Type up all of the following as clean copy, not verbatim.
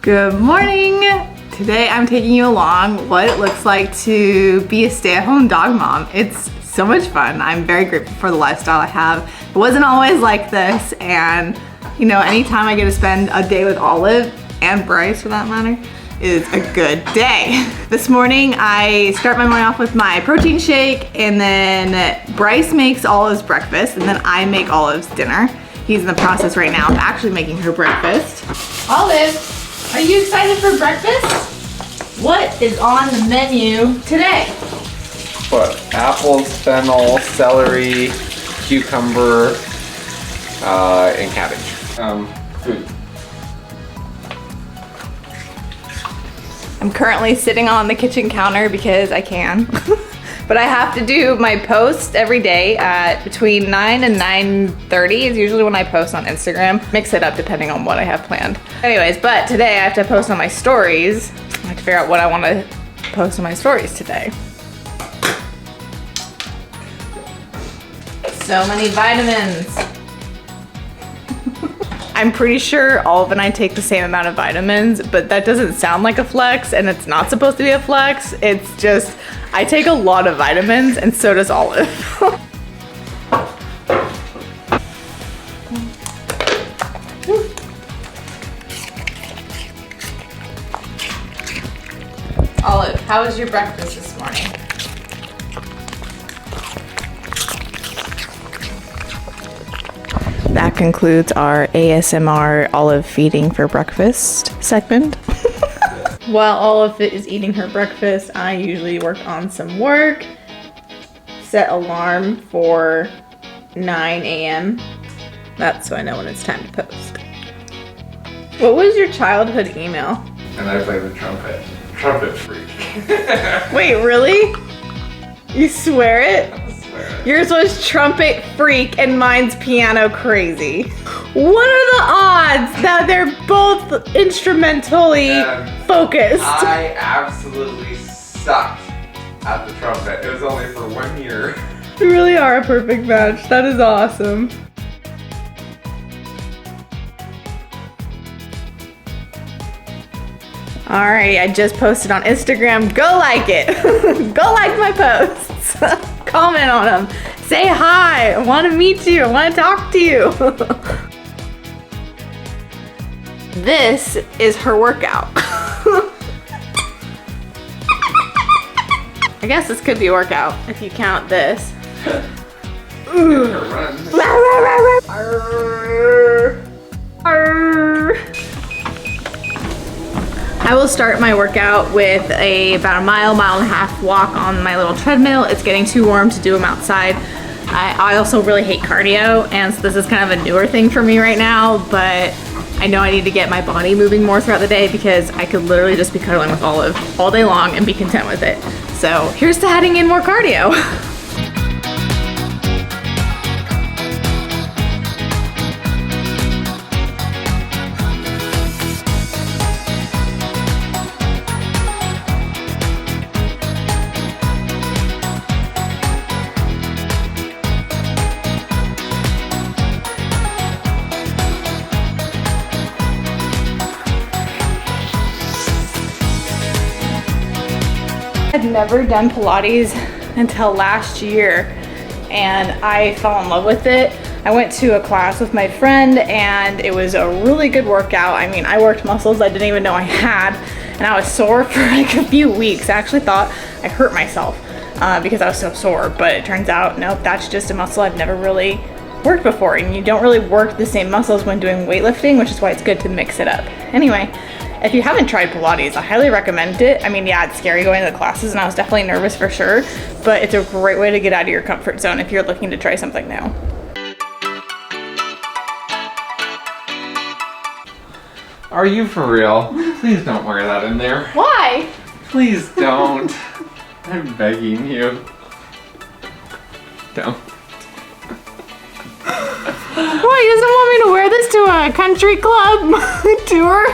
Good morning! Today I'm taking you along what it looks like to be a stay-at-home dog mom. It's so much fun. I'm very grateful for the lifestyle I have. It wasn't always like this, and you know, anytime I get to spend a day with Olive, and Bryce for that matter, is a good day. This morning I start my morning off with my protein shake, and then Bryce makes Olive's breakfast, and then I make Olive's dinner. He's in the process right now of actually making her breakfast. Olive! Are you excited for breakfast? What is on the menu today? What? Apples, fennel, celery, cucumber, and cabbage. Food. I'm currently sitting on the kitchen counter because I can. But I have to do my post every day at between 9 and 9:30 is usually when I post on Instagram. Mix it up depending on what I have planned. Anyways, but today I have to post on my stories. I have to figure out what I want to post on my stories today. So many vitamins. I'm pretty sure Olive and I take the same amount of vitamins, but that doesn't sound like a flex, and it's not supposed to be a flex. It's just, I take a lot of vitamins, and so does Olive. Olive, how was your breakfast this morning? That concludes our ASMR Olive feeding for breakfast segment. While Olive is eating her breakfast, I usually work on some work. Set alarm for 9 a.m. That's so I know when it's time to post. What was your childhood email? And I play the trumpet. Trumpet freak. Wait, really? You swear it? Yours was trumpet freak and mine's piano crazy. What are the odds that they're both instrumentally focused? I absolutely sucked at the trumpet. It was only for 1 year. You really are a perfect match. That is awesome. Alright, I just posted on Instagram. Go like it. Go like my posts. Comment on them. Say hi. I want to meet you. I want to talk to you. This is her workout. I guess this could be a workout if you count this. I will start my workout with about a mile and a half walk on my little treadmill. It's getting too warm to do them outside. I also really hate cardio, and so this is kind of a newer thing for me right now, but I know I need to get my body moving more throughout the day because I could literally just be cuddling with Olive all day long and be content with it. So here's to adding in more cardio. I'd never done Pilates until last year, and I fell in love with it. I went to a class with my friend, and it was a really good workout. I mean, I worked muscles I didn't even know I had, and I was sore for like a few weeks. I actually thought I hurt myself because I was so sore, but it turns out, nope, that's just a muscle I've never really worked before, and you don't really work the same muscles when doing weightlifting, which is why it's good to mix it up. Anyway, if you haven't tried Pilates, I highly recommend it. I mean, yeah, it's scary going to the classes, and I was definitely nervous for sure, but it's a great way to get out of your comfort zone if you're looking to try something new. Are you for real? Please don't wear that in there. Why? Please don't. I'm begging you. Don't. What, you doesn't want me to wear this to a country club tour?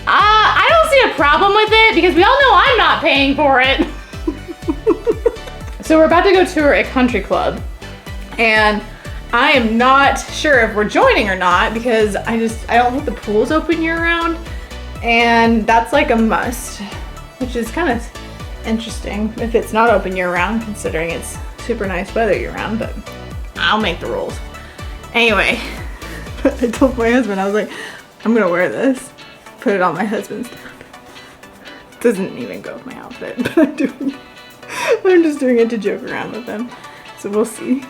I don't see a problem with it because we all know I'm not paying for it. So we're about to go tour a country club, and I am not sure if we're joining or not because I don't think the pool's open year round, and that's like a must, which is kind of interesting if it's not open year round considering it's super nice weather year round, but I'll make the rules. Anyway, I told my husband, I was like, I'm gonna wear this, put it on my husband's tab. Doesn't even go with my outfit, but I'm just doing it to joke around with him, so we'll see.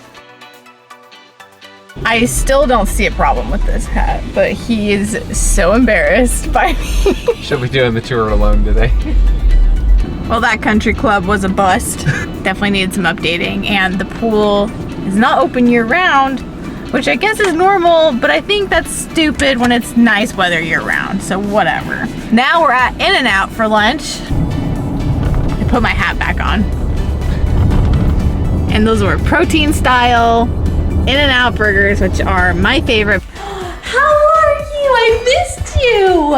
I still don't see a problem with this hat, but he is so embarrassed by me. She'll be doing the tour alone today. Well, that country club was a bust. Definitely needed some updating, and the pool is not open year round, which I guess is normal, but I think that's stupid when it's nice weather year round, so whatever. Now we're at In-N-Out for lunch. I put my hat back on. And those were protein style In-N-Out burgers, which are my favorite. How are you? I missed you.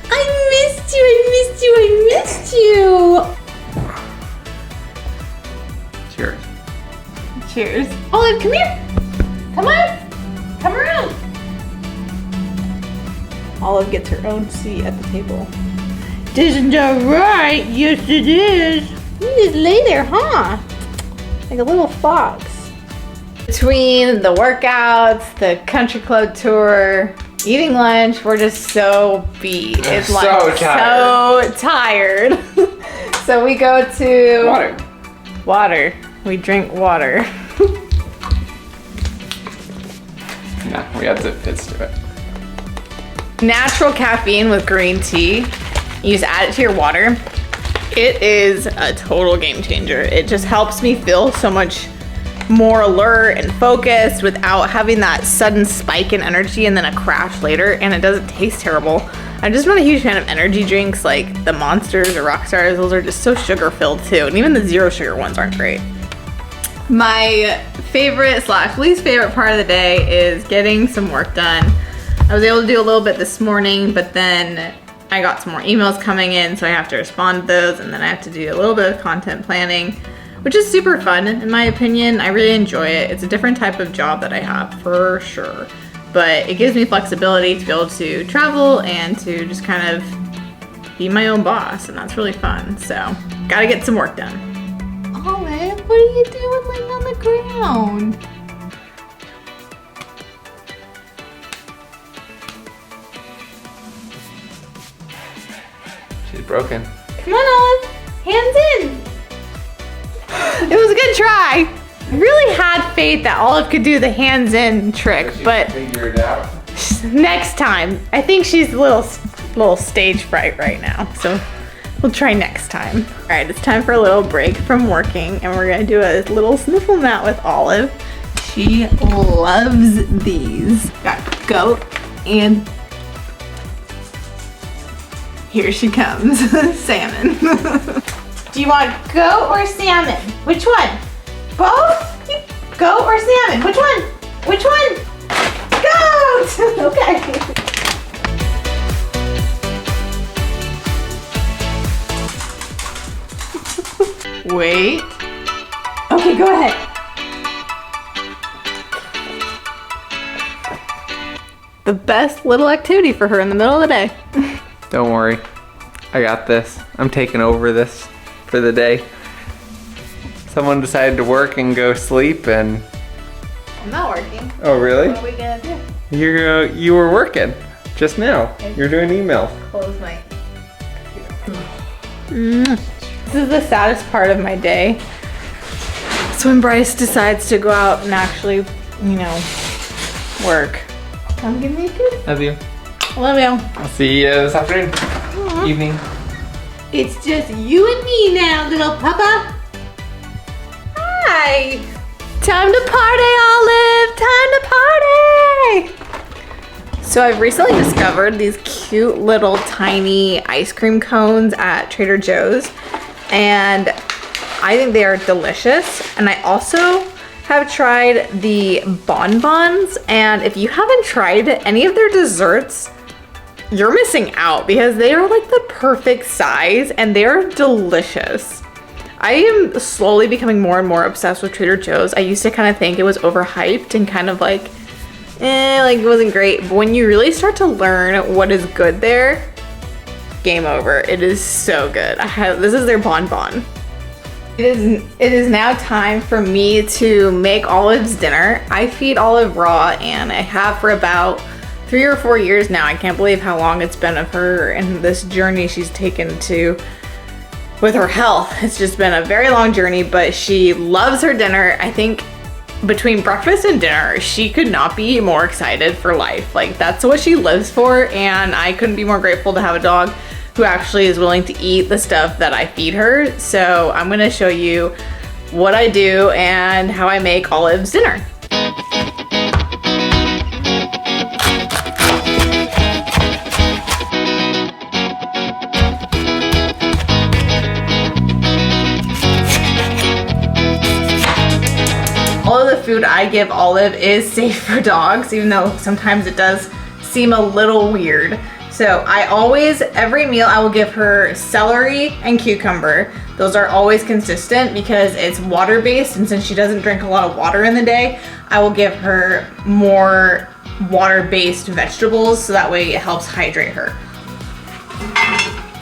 I missed you. I missed you. I missed you. Cheers. Cheers. Olive, come here. Come on. Come around. Olive gets her own seat at the table. Isn't that right? Yes, it is. You just lay there, huh? Like a little fox. Between the workouts, the country club tour, eating lunch, we're just so beat. It's like so tired. So we go to water. We drink water. No, we have to fits to it. Natural caffeine with green tea. You just add it to your water. It is a total game changer. It just helps me feel so much more alert and focused without having that sudden spike in energy and then a crash later, and it doesn't taste terrible. I'm just not a huge fan of energy drinks like the Monsters or Rockstars. Those are just so sugar filled too, and even the zero sugar ones aren't great. My favorite / least favorite part of the day is getting some work done. I was able to do a little bit this morning, but then I got some more emails coming in, so I have to respond to those, and then I have to do a little bit of content planning, which is super fun in my opinion. I really enjoy it. It's a different type of job that I have for sure, but it gives me flexibility to be able to travel and to just kind of be my own boss, and that's really fun. So gotta get some work done. Olive, what are you doing laying on the ground? She's broken. Come on, Olive, hands in. It was a good try. I really had faith that Olive could do the hands in trick, but Figure it out. next time. I think she's a little stage fright right now, so we'll try next time. All right, it's time for a little break from working, and we're gonna do a little sniffle mat with Olive. She loves these. Got goat and here she comes, salmon. Do you want goat or salmon? Which one? Both? Goat or salmon? Which one? Which one? Goat! Okay. Wait. Okay, go ahead. The best little activity for her in the middle of the day. Don't worry. I got this. I'm taking over this for the day. Someone decided to work and go sleep, and I'm not working. oh really? What are we gonna do? You were working just now. You're doing emails. Close my computer. This is the saddest part of my day. It's when Bryce decides to go out and actually, work. Come give me a kiss. Love you. Love you. I'll see you this afternoon. Evening. It's just you and me now, little papa. Hi. Time to party, Olive. Time to party. So I've recently discovered these cute little tiny ice cream cones at Trader Joe's, and I think they are delicious. And I also have tried the bonbons, and if you haven't tried any of their desserts, you're missing out because they are like the perfect size and they're delicious. I am slowly becoming more and more obsessed with Trader Joe's. I used to kind of think it was overhyped and kind of like, like it wasn't great. But when you really start to learn what is good there, game over. It is so good. This is their bonbon. It is now time for me to make Olive's dinner. I feed Olive raw, and I have for about 3 or 4 years now. I can't believe how long it's been of her and this journey she's taken with her health. It's just been a very long journey, but she loves her dinner. I think between breakfast and dinner, she could not be more excited for life. Like, that's what she lives for, and I couldn't be more grateful to have a dog who actually is willing to eat the stuff that I feed her. So I'm gonna show you what I do and how I make Olive's dinner. All of the food I give Olive is safe for dogs, even though sometimes it does seem a little weird. So every meal I will give her celery and cucumber. Those are always consistent because it's water-based, and since she doesn't drink a lot of water in the day, I will give her more water-based vegetables so that way it helps hydrate her.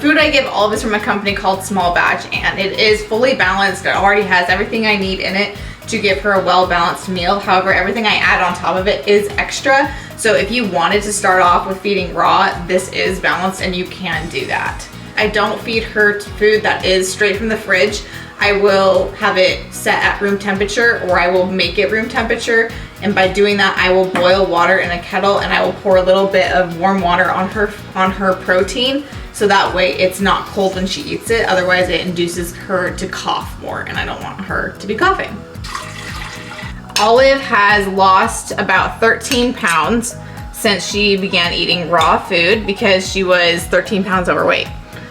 Food I give Olive is from a company called Small Batch, and it is fully balanced. It already has everything I need in it to give her a well-balanced meal. However, everything I add on top of it is extra. So if you wanted to start off with feeding raw, this is balanced and you can do that. I don't feed her food that is straight from the fridge. I will have it set at room temperature, or I will make it room temperature. And by doing that, I will boil water in a kettle, and I will pour a little bit of warm water on her protein. So that way it's not cold when she eats it. Otherwise it induces her to cough more, and I don't want her to be coughing. Olive has lost about 13 pounds since she began eating raw food because she was 13 pounds overweight.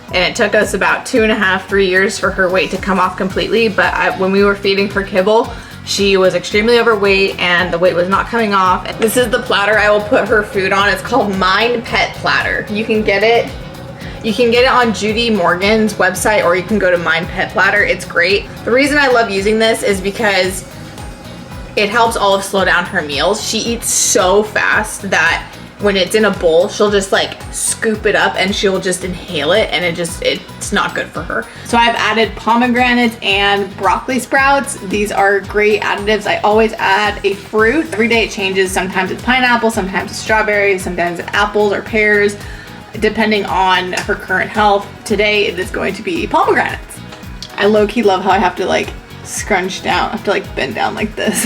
And it took us about 2.5, 3 years for her weight to come off completely. But when we were feeding her kibble, she was extremely overweight and the weight was not coming off. This is the platter I will put her food on. It's called Mind Pet Platter. You can get it on Judy Morgan's website, or you can go to Mind Pet Platter. It's great. The reason I love using this is because it helps Olive slow down her meals. She eats so fast that when it's in a bowl, she'll just like scoop it up and she'll just inhale it, and it's not good for her. So I've added pomegranates and broccoli sprouts. These are great additives. I always add a fruit. Every day it changes. Sometimes it's pineapple, sometimes it's strawberries, sometimes it's apples or pears, depending on her current health. Today it is going to be pomegranates. I low-key love how I have to like scrunch down. I have to like bend down like this.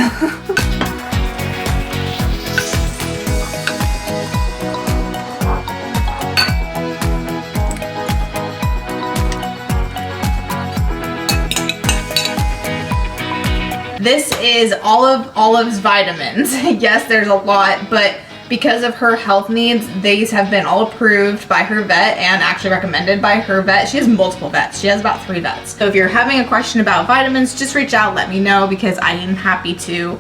This is Olive's vitamins. Yes, there's a lot, but because of her health needs, these have been all approved by her vet and actually recommended by her vet. She has multiple vets. She has about 3 vets. So if you're having a question about vitamins, just reach out, let me know, because I am happy to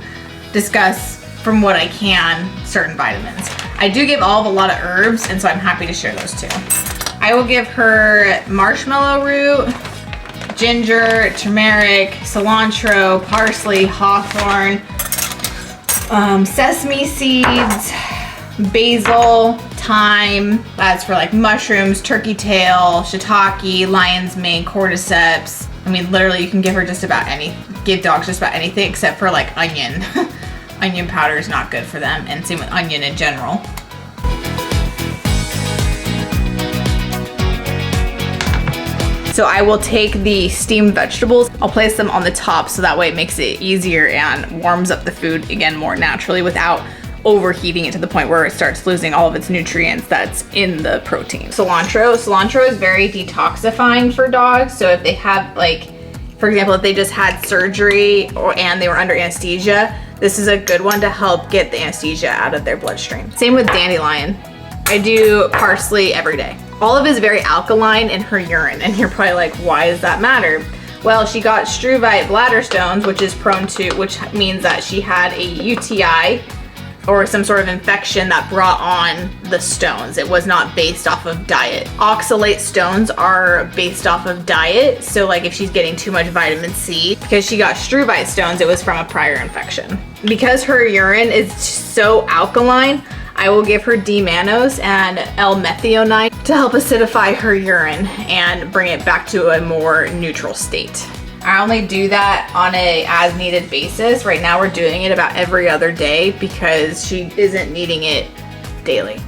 discuss from what I can certain vitamins. I do give Olive a lot of herbs, and so I'm happy to share those too. I will give her marshmallow root, ginger, turmeric, cilantro, parsley, hawthorn, sesame seeds, basil, thyme. That's for like mushrooms, turkey tail, shiitake, lion's mane, cordyceps. I mean, literally you can give dogs just about anything except for like onion. Onion powder is not good for them, and same with onion in general. So I will take the steamed vegetables, I'll place them on the top so that way it makes it easier and warms up the food again more naturally without overheating it to the point where it starts losing all of its nutrients that's in the protein. Cilantro is very detoxifying for dogs. So if they have, like, for example, if they just had surgery and they were under anesthesia, this is a good one to help get the anesthesia out of their bloodstream. Same with dandelion. I do parsley every day. Olive is very alkaline in her urine, and you're probably like, why does that matter? Well, she got struvite bladder stones, which means that she had a UTI or some sort of infection that brought on the stones. It was not based off of diet. Oxalate stones are based off of diet. So like if she's getting too much vitamin C, because she got struvite stones, it was from a prior infection. Because her urine is so alkaline, I will give her D-mannose and L-methionine to help acidify her urine and bring it back to a more neutral state. I only do that on a as needed basis. Right now we're doing it about every other day because she isn't needing it daily.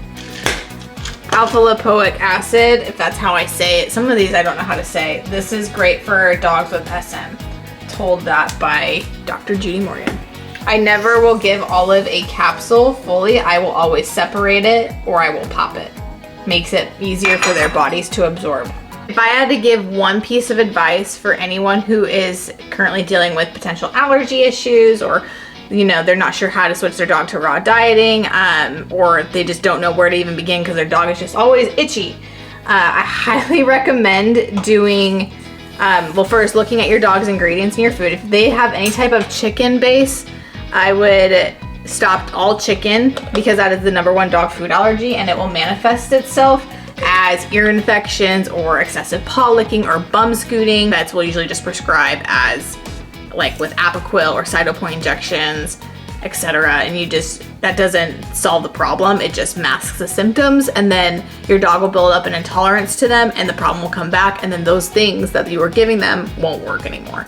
Alpha lipoic acid, if that's how I say it. Some of these I don't know how to say. This is great for dogs with SM. Told that by Dr. Judy Morgan. I never will give Olive a capsule fully. I will always separate it or I will pop it. Makes it easier for their bodies to absorb. If I had to give one piece of advice for anyone who is currently dealing with potential allergy issues, or they're not sure how to switch their dog to raw dieting, or they just don't know where to even begin because their dog is just always itchy, I highly recommend doing, well, first looking at your dog's ingredients in your food. If they have any type of chicken base, I would stop all chicken because that is the #1 dog food allergy, and it will manifest itself as ear infections or excessive paw licking or bum scooting. Vets will usually just prescribe as like with Apoquil or Cytopoint injections, etc. And that doesn't solve the problem. It just masks the symptoms, and then your dog will build up an intolerance to them and the problem will come back, and then those things that you were giving them won't work anymore.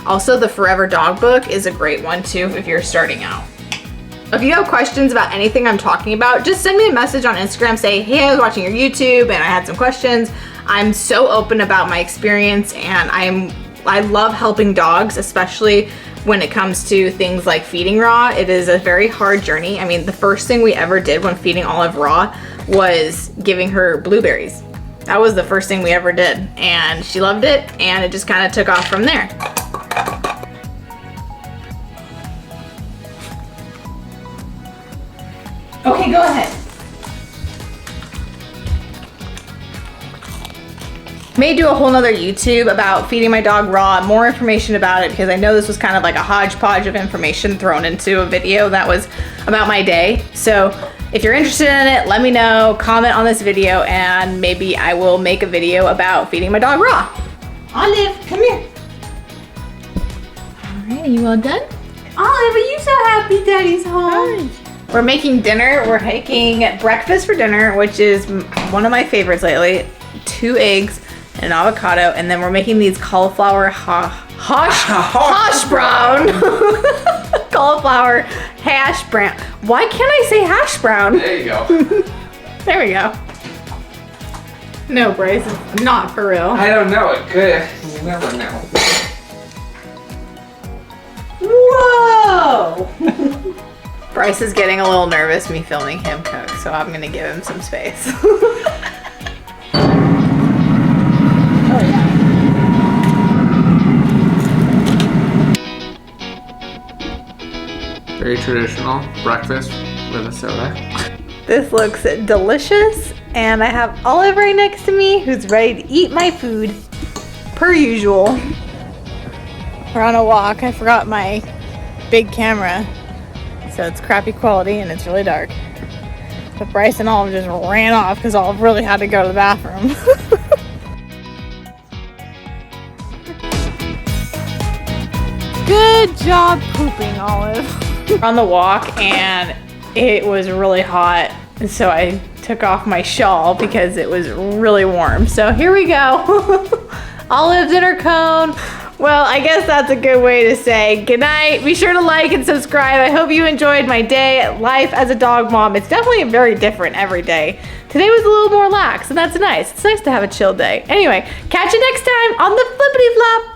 Also, the Forever Dog book is a great one too if you're starting out. If you have questions about anything I'm talking about, just send me a message on Instagram, say, hey, I was watching your YouTube and I had some questions. I'm so open about my experience, and I love helping dogs, especially when it comes to things like feeding raw. It is a very hard journey. I mean, the first thing we ever did when feeding Olive raw was giving her blueberries. That was the first thing we ever did, and she loved it, and it just kind of took off from there. Okay, go ahead. May do a whole nother YouTube about feeding my dog raw, more information about it, because I know this was kind of like a hodgepodge of information thrown into a video that was about my day. So if you're interested in it, let me know, comment on this video, and maybe I will make a video about feeding my dog raw. Olive, come here. All right, are you all done? Olive, are you so happy Daddy's home? Hi. We're making dinner. We're making breakfast for dinner, which is one of my favorites lately. 2 eggs and an avocado, and then we're making these cauliflower hash brown. Cauliflower hash brown. Why can't I say hash brown? There you go. There we go. No, Bryce, it's not for real. I don't know. It could. You never know. Whoa! Bryce is getting a little nervous me filming him cook, so I'm gonna give him some space. Oh yeah. Very traditional breakfast with a soda. This looks delicious, and I have Olive right next to me who's ready to eat my food, per usual. We're on a walk. I forgot my big camera. So it's crappy quality and it's really dark. But Bryce and Olive just ran off because Olive really had to go to the bathroom. Good job pooping, Olive. We're on the walk and it was really hot. And so I took off my shawl because it was really warm. So here we go. Olive's in her cone. Well, I guess that's a good way to say goodnight. Be sure to like and subscribe. I hope you enjoyed my day, life as a dog mom. It's definitely very different every day. Today was a little more lax, and that's nice. It's nice to have a chill day. Anyway, catch you next time on the Flippity Flop.